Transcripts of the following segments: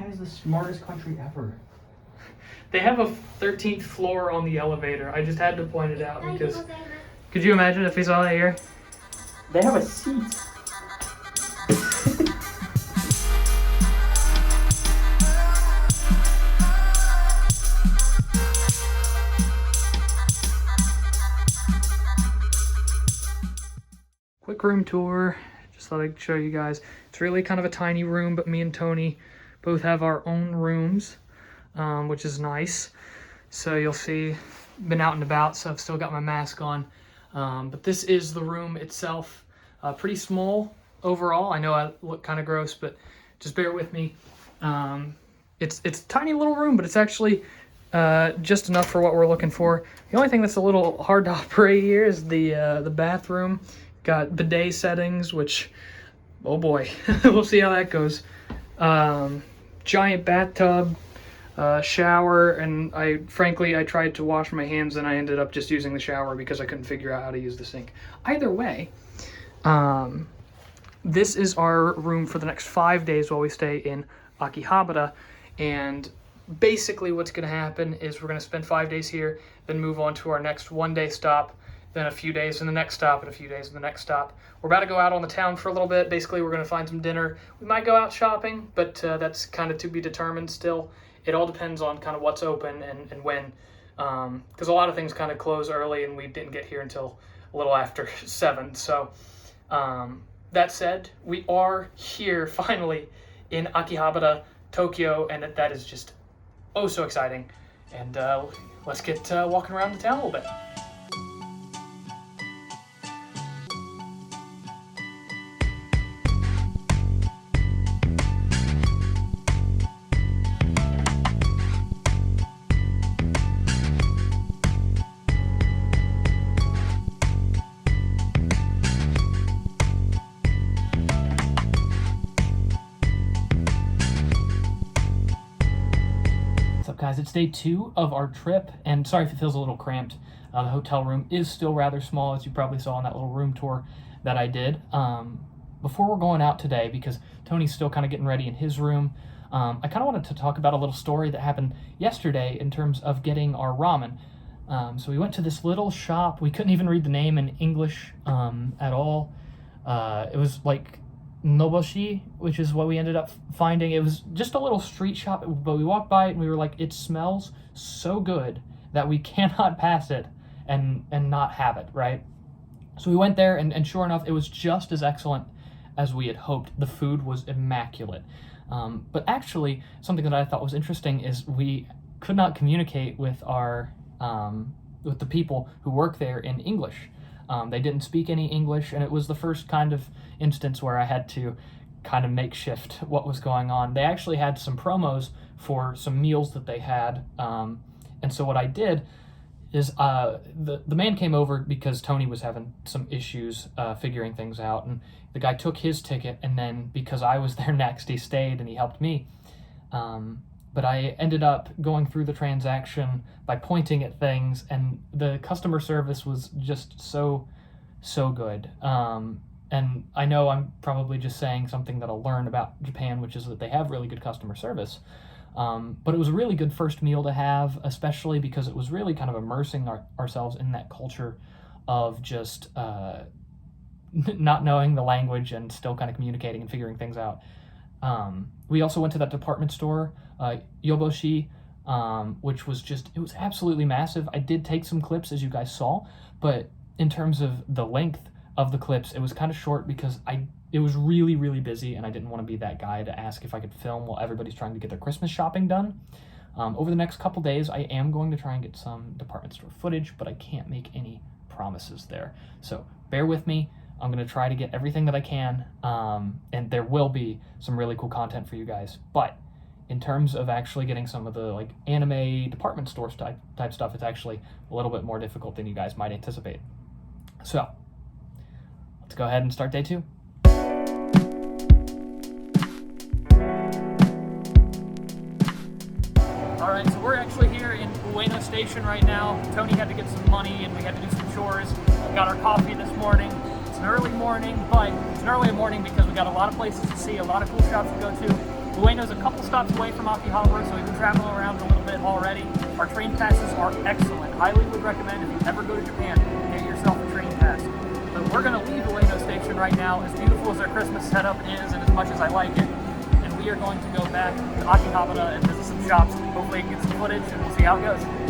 is the smartest country ever. They have a 13th floor on the elevator. I just had to point it out because... Could you imagine if we saw that here? They have a seat. Quick room tour. Just thought I'd show you guys. It's really kind of a tiny room, but me and Tony both have our own rooms, which is nice. So you'll see, been out and about, so I've still got my mask on. But this is the room itself. Pretty small overall. I know I look kind of gross, but just bear with me. It's a tiny little room, but it's actually just enough for what we're looking for. The only thing that's a little hard to operate here is the bathroom. Got bidet settings, which, oh boy, we'll see how that goes. Giant bathtub, shower, and I tried to wash my hands and I ended up just using the shower because I couldn't figure out how to use the sink. Either way, this is our room for the next 5 days while we stay in Akihabara, and basically what's going to happen is we're going to spend 5 days here, then move on to our next one-day stop, then a few days in the next stop, and a few days in the next stop. We're about to go out on the town for a little bit. Basically, we're going to find some dinner. We might go out shopping, but that's kind of to be determined still. It all depends on kind of what's open and when, because a lot of things kind of close early, and we didn't get here until a little after 7. So that said, we are here finally in Akihabara, Tokyo, and that is just oh so exciting. And let's get walking around the town a little bit. Guys, it's day 2 of our trip, and sorry if it feels a little cramped. The hotel room is still rather small, as you probably saw in that little room tour that I did. Before we're going out today, because Tony's still kind of getting ready in his room, I kind of wanted to talk about a little story that happened yesterday in terms of getting our ramen. So we went to this little shop. We couldn't even read the name in English at all. It was like Noboshi, which is what we ended up finding. It was just a little street shop, but we walked by it and we were like, it smells so good that we cannot pass it and not have it, right? So we went there, and sure enough, it was just as excellent as we had hoped. The food was immaculate. But actually, something that I thought was interesting is we could not communicate with our with the people who work there in English. They didn't speak any English, and it was the first kind of instance where I had to kind of makeshift what was going on. They actually had some promos for some meals that they had, and so what I did is the man came over because Tony was having some issues figuring things out, and the guy took his ticket, and then because I was there next, he stayed and he helped me. But I ended up going through the transaction by pointing at things, and the customer service was just so good. And I know I'm probably just saying something that I'll learn about Japan, which is that they have really good customer service. But it was a really good first meal to have, especially because it was really kind of immersing ourselves in that culture of just not knowing the language and still kind of communicating and figuring things out. We also went to that department store, Yoboshi, which was it was absolutely massive. I did take some clips, as you guys saw, but in terms of the length of the clips, it was kind of short because it was really, really busy, and I didn't want to be that guy to ask if I could film while everybody's trying to get their Christmas shopping done. Over the next couple days, I am going to try and get some department store footage, but I can't make any promises there. So bear with me. I'm going to try to get everything that I can, and there will be some really cool content for you guys. But in terms of actually getting some of the like anime department store type stuff, it's actually a little bit more difficult than you guys might anticipate. So let's go ahead and start day 2. All right, so we're actually here in Ueno Station right now. Tony had to get some money and we had to do some chores. We got our coffee this morning. It's an early morning, but it's an early morning because we got a lot of places to see, a lot of cool shops to go to. Ueno's a couple stops away from Akihabara, so we've been traveling around a little bit already. Our train passes are excellent. Highly would recommend if you ever go to Japan, get yourself a train pass. But we're going to leave Ueno Station right now, as beautiful as their Christmas setup is and as much as I like it. And we are going to go back to Akihabara and visit some shops. Hopefully I can get some footage and we'll see how it goes.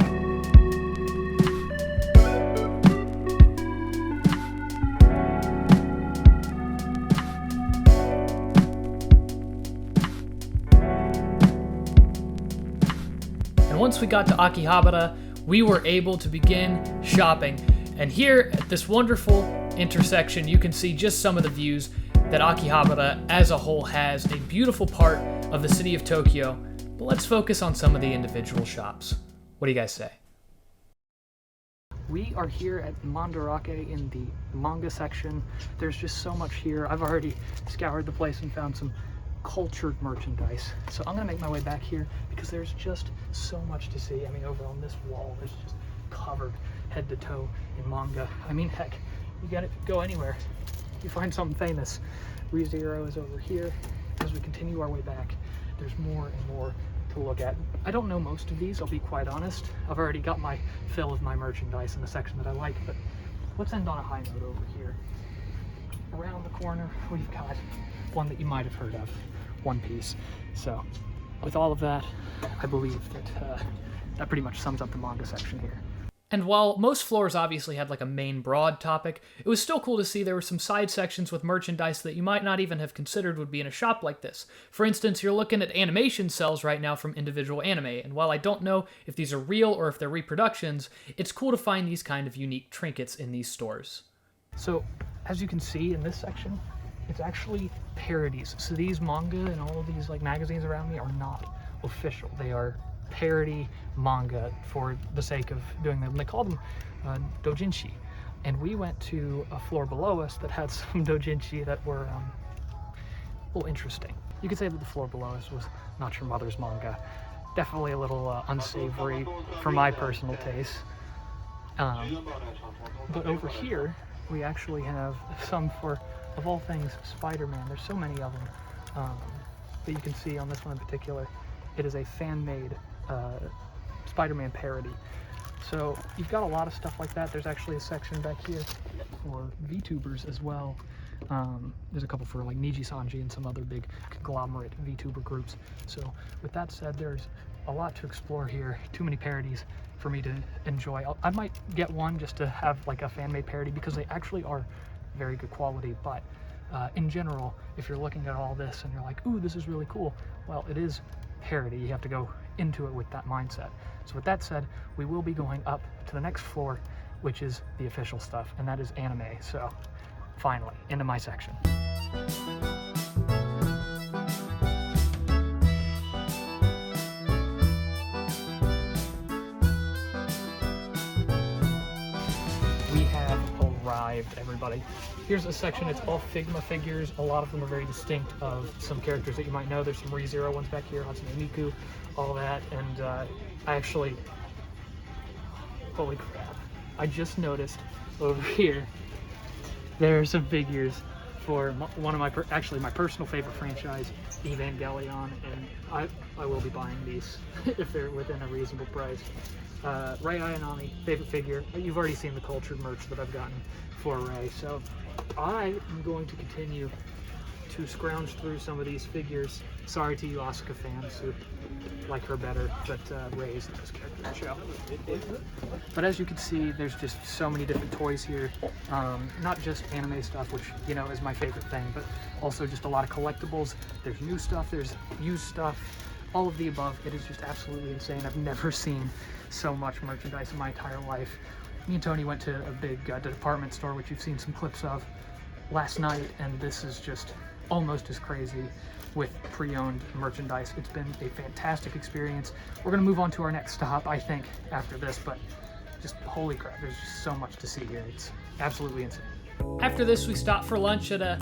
Once we got to Akihabara, we were able to begin shopping. And here at this wonderful intersection, you can see just some of the views that Akihabara as a whole has, a beautiful part of the city of Tokyo. But let's focus on some of the individual shops. What do you guys say? We are here at Mandarake in the manga section. There's just so much here. I've already scoured the place and found some cultured merchandise. So I'm gonna make my way back here because there's just so much to see. I mean, over on this wall, it's just covered head to toe in manga. I mean, heck, you gotta go anywhere, you find something famous. ReZero is over here. As we continue our way back, there's more and more to look at. I don't know most of these, I'll be quite honest. I've already got my fill of my merchandise in the section that I like, but let's end on a high note over here. Around the corner, we've got one that you might have heard of, One Piece. So with all of that, I believe that that pretty much sums up the manga section here. And while most floors obviously had like a main broad topic, it was still cool to see there were some side sections with merchandise that you might not even have considered would be in a shop like this. For instance, you're looking at animation cells right now from individual anime, and while I don't know if these are real or if they're reproductions, it's cool to find these kind of unique trinkets in these stores. So as you can see in this section, it's actually parodies. So these manga and all of these like magazines around me are not official. They are parody manga for the sake of doing them. They call them doujinshi. And we went to a floor below us that had some doujinshi that were a little interesting. You could say that the floor below us was Not Your Mother's manga. Definitely a little unsavory for my personal taste. But over here, we actually have some for, of all things, Spider-Man. There's so many of them that you can see on this one in particular. It is a fan-made Spider-Man parody. So you've got a lot of stuff like that. There's actually a section back here for VTubers as well. There's a couple for like Niji Sanji and some other big conglomerate VTuber groups. So with that said, there's a lot to explore here. Too many parodies for me to enjoy. I might get one just to have like a fan-made parody because they actually are very good quality, but in general, if you're looking at all this and you're like, ooh, this is really cool, well, it is parody. You have to go into it with that mindset. So with that said, we will be going up to the next floor, which is the official stuff, and that is anime. So finally, into my section. We have arrived, everybody. Here's a section, it's all Figma figures. A lot of them are very distinct of some characters that you might know. There's some ReZero ones back here, Hatsune Miku, all that. And I actually, holy crap, I just noticed over here, there are some figures for one of my, actually my personal favorite franchise, Evangelion, and I will be buying these if they're within a reasonable price. Rei Ayanami, favorite figure. You've already seen the cultured merch that I've gotten for Rei, so I am going to continue to scrounge through some of these figures. Sorry to you Asuka fans who like her better, but Rei is the best character in the show. But as you can see, there's just so many different toys here. Not just anime stuff, which, you know, is my favorite thing, but also just a lot of collectibles. There's new stuff, there's used stuff, all of the above. It is just absolutely insane. I've never seen so much merchandise in my entire life. Me and Tony went to a big department store, which you've seen some clips of last night, and this is just almost as crazy with pre-owned merchandise. It's been a fantastic experience. We're gonna move on to our next stop, I think, after this, but just holy crap, there's just so much to see here. It's absolutely insane. After this, we stopped for lunch at a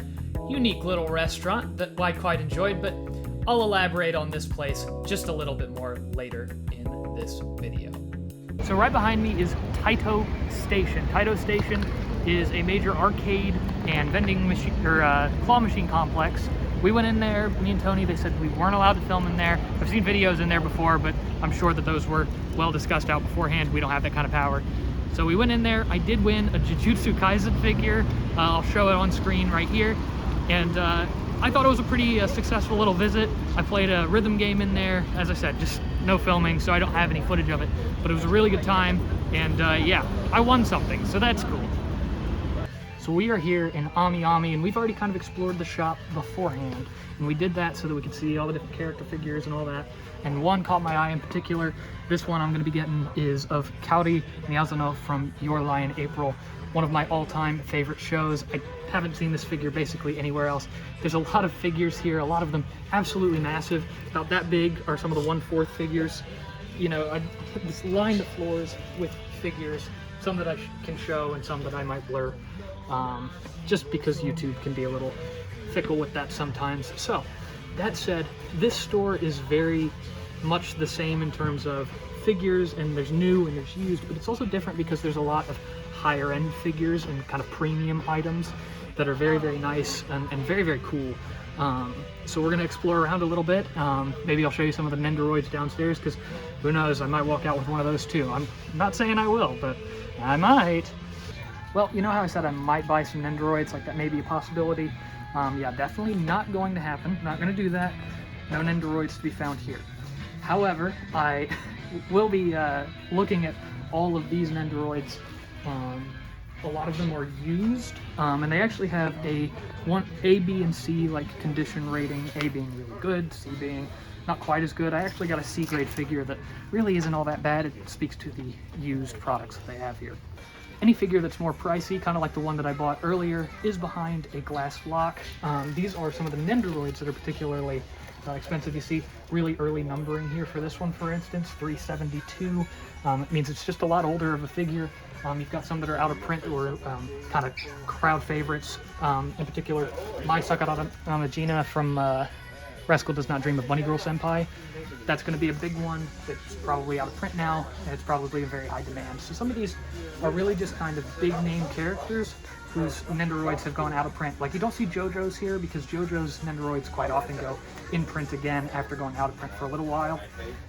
unique little restaurant that I quite enjoyed, but I'll elaborate on this place just a little bit more later in this video. So right behind me is Taito Station. Taito Station is a major arcade and vending machine or claw machine complex we went in there, me and Tony, they said we weren't allowed to film in there. I've seen videos in there before, but I'm sure that those were well discussed out beforehand. We don't have that kind of power. So we went in there. I did win a Jujutsu Kaisen figure. I'll show it on screen right here. And I thought it was a pretty successful little visit. I played a rhythm game in there. As I said, just no filming, so I don't have any footage of it. But it was a really good time, and yeah, I won something, so that's cool. So we are here in AmiAmi, and we've already kind of explored the shop beforehand. And we did that so that we could see all the different character figures and all that. And one caught my eye in particular. This one I'm going to be getting is of Kaori Miyazano from Your Lie in April, one of my all-time favorite shows. I haven't seen this figure basically anywhere else. There's a lot of figures here, a lot of them absolutely massive. About that big are some of the 1/4 figures. You know, I just line the floors with figures, some that I can show and some that I might blur, just because YouTube can be a little fickle with that sometimes. So, that said, this store is very much the same in terms of figures, and there's new and there's used, but it's also different because there's a lot of higher end figures and kind of premium items that are very, very nice and very, very cool. So we're going to explore around a little bit. Maybe I'll show you some of the Nendoroids downstairs, because who knows, I might walk out with one of those too. I'm not saying I will, but I might. Well, you know how I said I might buy some Nendoroids, like that may be a possibility? Yeah, definitely not going to happen. Not going to do that. No Nendoroids to be found here. However, I will be looking at all of these Nendoroids. A lot of them are used, and they actually have A, B, and C like condition rating. A being really good, C being not quite as good. I actually got a C grade figure that really isn't all that bad. It speaks to the used products that they have here. Any figure that's more pricey, kind of like the one that I bought earlier, is behind a glass lock. These are some of the Nendoroids that are particularly expensive. You see really early numbering here for this one, for instance, 372. It means it's just a lot older of a figure. You've got some that are out of print or kind of crowd favorites. In particular, my Sakara Namajina from Rascal Does Not Dream of Bunny Girl Senpai. That's going to be a big one that's probably out of print now, and it's probably in very high demand. So some of these are really just kind of big name characters whose Nendoroids have gone out of print. Like, you don't see JoJo's here because JoJo's Nendoroids quite often go in print again after going out of print for a little while.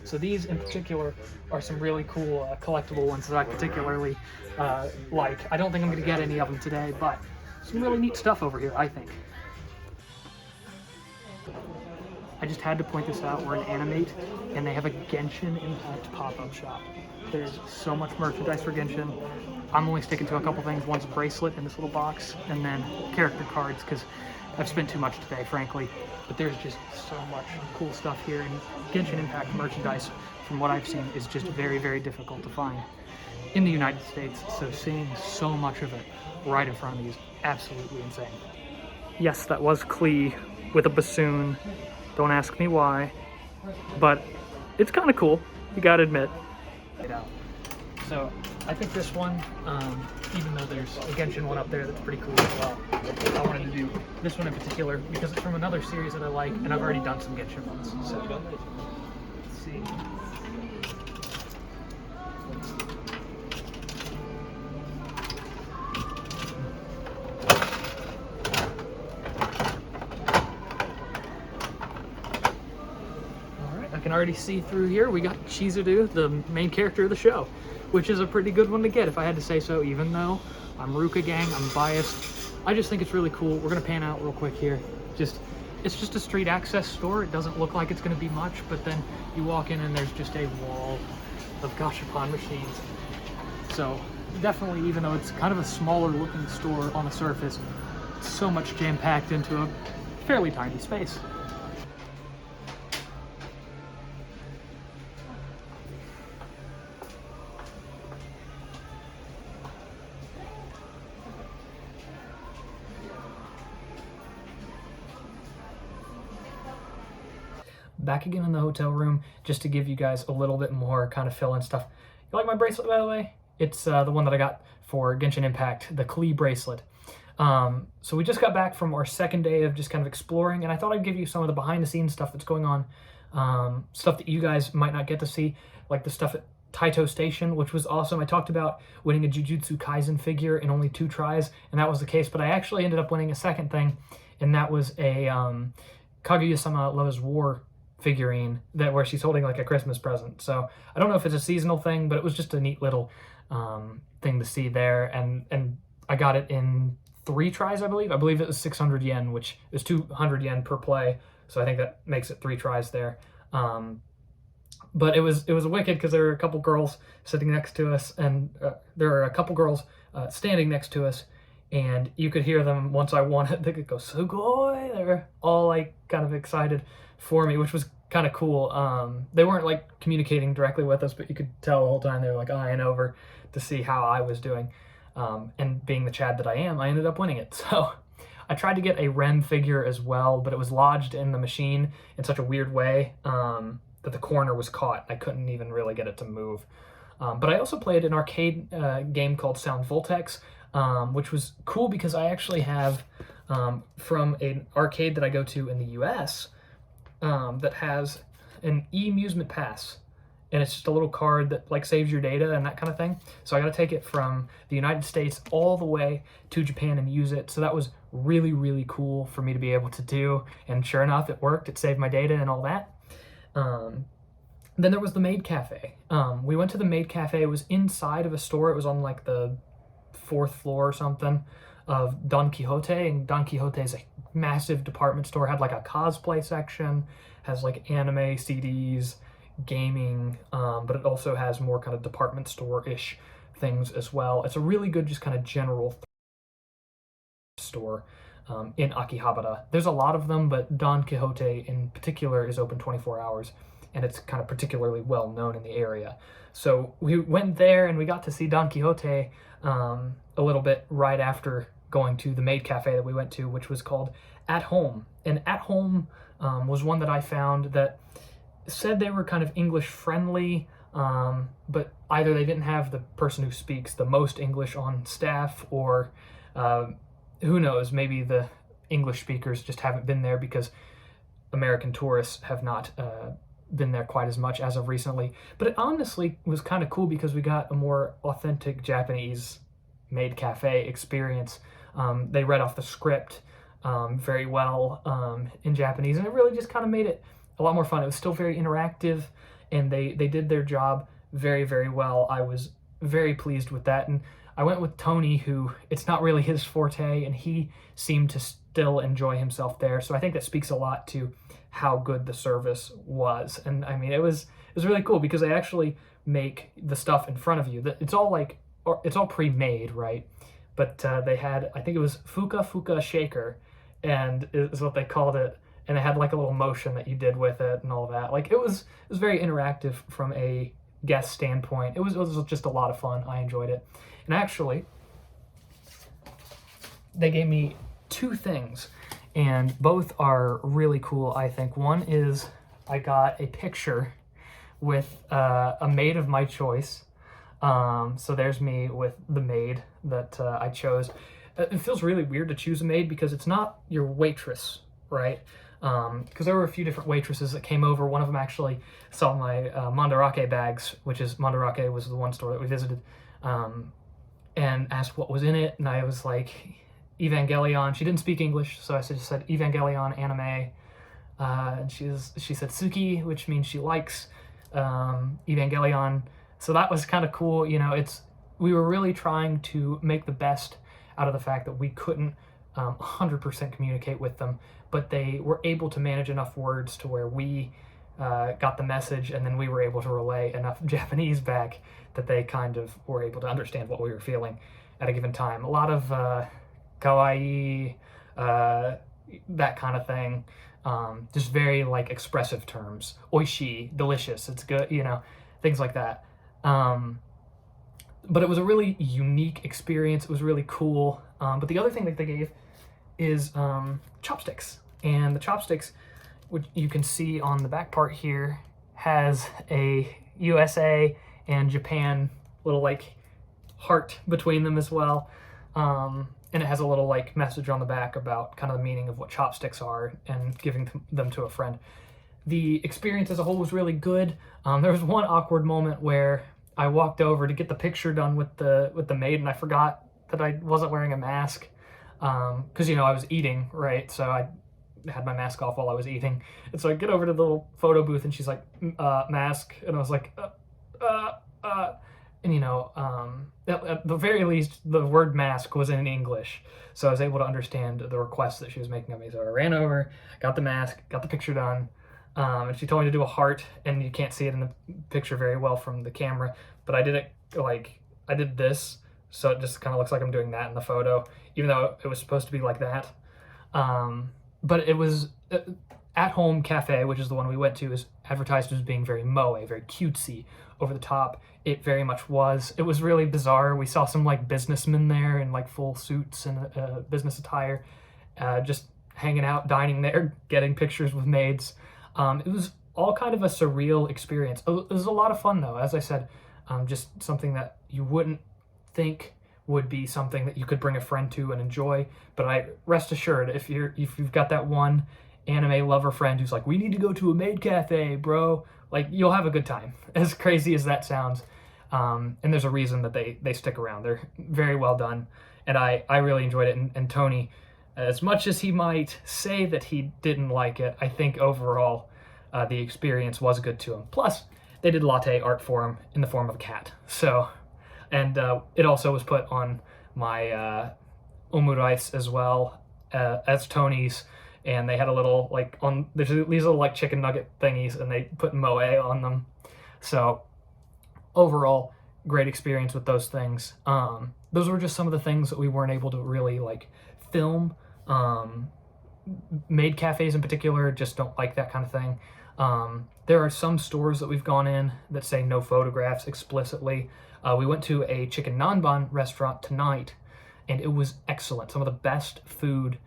So these in particular are some really cool collectible ones that I particularly like. I don't think I'm going to get any of them today, but some really neat stuff over here, I think. I just had to point this out. We're in Animate, and they have a Genshin Impact pop-up shop. There's so much merchandise for Genshin. I'm only sticking to a couple things. One's a bracelet in this little box, and then character cards, because I've spent too much today, frankly. But there's just so much cool stuff here, and Genshin Impact merchandise, from what I've seen, is just very, very difficult to find in the United States. So seeing so much of it right in front of me is absolutely insane. Yes, that was Klee with a bassoon. Don't ask me why, but it's kind of cool, you gotta admit. So I think this one, even though there's a Genshin one up there that's pretty cool as well, I wanted to do this one in particular because it's from another series that I like, and I've already done some Genshin ones. So let's see. I can already see through here. We got Chizuru, the main character of the show, which is a pretty good one to get if I had to say so, even though I'm Ruka Gang, I'm biased. I just think it's really cool. We're gonna pan out real quick here. It's just a street access store. It doesn't look like it's gonna be much, but then you walk in and there's just a wall of gashapon machines. So definitely, even though it's kind of a smaller looking store on the surface, it's so much jam-packed into a fairly tiny space. Back again in the hotel room, just to give you guys a little bit more kind of fill-in stuff. You like my bracelet, by the way? It's the one that I got for Genshin Impact, the Klee bracelet. So we just got back from our second day of just kind of exploring, and I thought I'd give you some of the behind-the-scenes stuff that's going on, stuff that you guys might not get to see, like the stuff at Taito Station, which was awesome. I talked about winning a Jujutsu Kaisen figure in only 2 tries, and that was the case, but I actually ended up winning a second thing and that was a Kaguya-sama Love is War figurine where she's holding like a Christmas present. So I don't know if it's a seasonal thing, but it was just a neat little thing to see there, and I got it in 3 tries, I believe. I believe it was 600 yen, which is 200 yen per play, so I think that makes it 3 tries there. But it was wicked because there were a couple girls sitting next to us, and there were a couple girls standing next to us, and you could hear them once I won it. They could go "Sugoi!" They were all like kind of excited for me, which was kind of cool. They weren't like communicating directly with us, but you could tell the whole time they were like eyeing over to see how I was doing. And being the Chad that I am, I ended up winning it. So I tried to get a Rem figure as well, but it was lodged in the machine in such a weird way that the corner was caught. I couldn't even really get it to move. But I also played an arcade game called Sound Voltex, which was cool because I actually have from an arcade that I go to in the US that has an e-amusement pass. And it's just a little card that like saves your data and that kind of thing. So I got to take it from the United States all the way to Japan and use it. So that was really, really cool for me to be able to do. And sure enough, it worked. It saved my data and all that. Then there was the Maid Cafe. We went to the Maid Cafe. It was inside of a store. It was on like the 4th floor or something of Don Quixote. And Don Quixote is a massive department store. It had like a cosplay section, has like anime CDs, gaming, but it also has more kind of department store-ish things as well. It's a really good just kind of general store in Akihabara. There's a lot of them, but Don Quixote in particular is open 24 hours, and it's kind of particularly well known in the area. So we went there and we got to see Don Quixote a little bit right after going to the Maid Cafe that we went to, which was called At Home. And At Home was one that I found that said they were kind of English friendly, but either they didn't have the person who speaks the most English on staff, or who knows, maybe the English speakers just haven't been there because American tourists have not been there quite as much as of recently. But it honestly was kind of cool because we got a more authentic Japanese Maid Cafe experience. They read off the script very well in Japanese, and it really just kind of made it a lot more fun. It was still very interactive, and they did their job very, very well. I was very pleased with that, and I went with Tony, who it's not really his forte, and he seemed to still enjoy himself there. So I think that speaks a lot to how good the service was. And I mean, it was really cool because they actually make the stuff in front of you. It's all pre-made, right? But they had, I think it was Fuka Fuka Shaker, and is what they called it. And it had like a little motion that you did with it and all that. Like it was very interactive from a guest standpoint. It was just a lot of fun. I enjoyed it. And actually, they gave me 2 things, and both are really cool, I think. One is I got a picture with a maid of my choice. So there's me with the maid that I chose. It feels really weird to choose a maid because it's not your waitress, right? Because there were a few different waitresses that came over. One of them actually saw my Mandarake bags, which is, Mandarake was the one store that we visited, and asked what was in it, and I was like, Evangelion. She didn't speak English, so I just said Evangelion anime, and she said Suki, which means she likes Evangelion. So that was kind of cool. You know, we were really trying to make the best out of the fact that we couldn't 100% communicate with them, but they were able to manage enough words to where we got the message, and then we were able to relay enough Japanese back that they kind of were able to understand what we were feeling at a given time. A lot of kawaii, that kind of thing, just very like expressive terms. Oishii, delicious, it's good, you know, things like that. But it was a really unique experience. It was really cool. But the other thing that they gave is chopsticks. And the chopsticks, which you can see on the back part here, has a USA and Japan little like heart between them as well. And it has a little like message on the back about kind of the meaning of what chopsticks are and giving them to a friend. The experience as a whole was really good. There was one awkward moment where I walked over to get the picture done with the maid, and I forgot that I wasn't wearing a mask. because, I was eating, right? So I had my mask off while I was eating. And so I get over to the little photo booth and she's like, mask. And I was like, and at the very least, the word mask was in English. So I was able to understand the request that she was making of me. So I ran over, got the mask, got the picture done. And she told me to do a heart, and you can't see it in the picture very well from the camera, but I did it I did this, so it just kind of looks like I'm doing that in the photo, even though it was supposed to be like that. But it was At Home Cafe, which is the one we went to, is advertised as being very moe, very cutesy, over the top. It very much was. It was really bizarre. We saw some businessmen there in full suits and business attire, just hanging out, dining there, getting pictures with maids. It was all kind of a surreal experience. It was a lot of fun, though. As I said, just something that you wouldn't think would be something that you could bring a friend to and enjoy. But rest assured, if you've got that one anime lover friend who's like, we need to go to a maid cafe, bro, you'll have a good time. As crazy as that sounds. And there's a reason that they stick around. They're very well done. And I really enjoyed it. And Tony, as much as he might say that he didn't like it, I think overall the experience was good to him. Plus, they did latte art for him in the form of a cat. So, and it also was put on my omurice as well as Tony's. And they had a little, there's these little chicken nugget thingies, and they put moe on them. So, overall, great experience with those things. Those were just some of the things that we weren't able to really film. Maid cafes in particular just don't like that kind of thing. There are some stores that we've gone in that say no photographs explicitly. We went to a chicken nanban restaurant tonight, and it was excellent. Some of the best food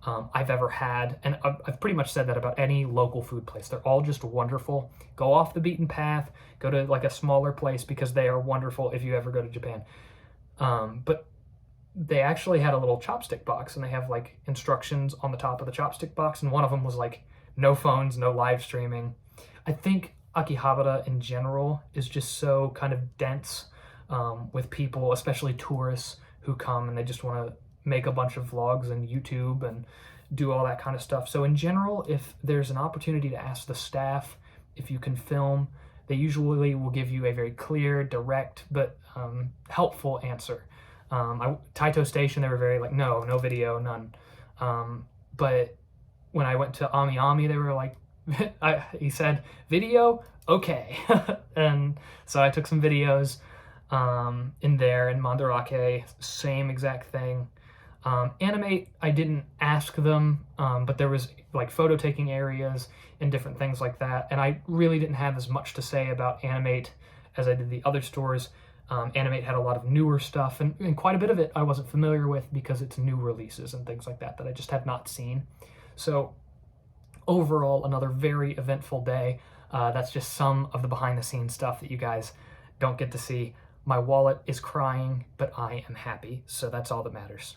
I've ever had, and I've pretty much said that about any local food place. They're all just wonderful. Go off the beaten path, go to a smaller place, because they are wonderful if you ever go to Japan. But they actually had a little chopstick box, and they have instructions on the top of the chopstick box, and one of them was no phones, no live streaming. I think Akihabara in general is just so kind of dense with people, especially tourists who come and they just want to make a bunch of vlogs and YouTube and do all that kind of stuff. So in general, if there's an opportunity to ask the staff if you can film, they usually will give you a very clear, direct, but helpful answer. Taito Station, they were very no video, none. But when I went to AmiAmi, they were he said, video? Okay. And so I took some videos in there, in Mandarake, same exact thing. Animate, I didn't ask them, but there was photo taking areas and different things like that, and I really didn't have as much to say about Animate as I did the other stores. Animate had a lot of newer stuff, and quite a bit of it I wasn't familiar with because it's new releases and things like that I just had not seen. So overall, another very eventful day. That's just some of the behind the scenes stuff that you guys don't get to see. My wallet is crying, but I am happy, so that's all that matters.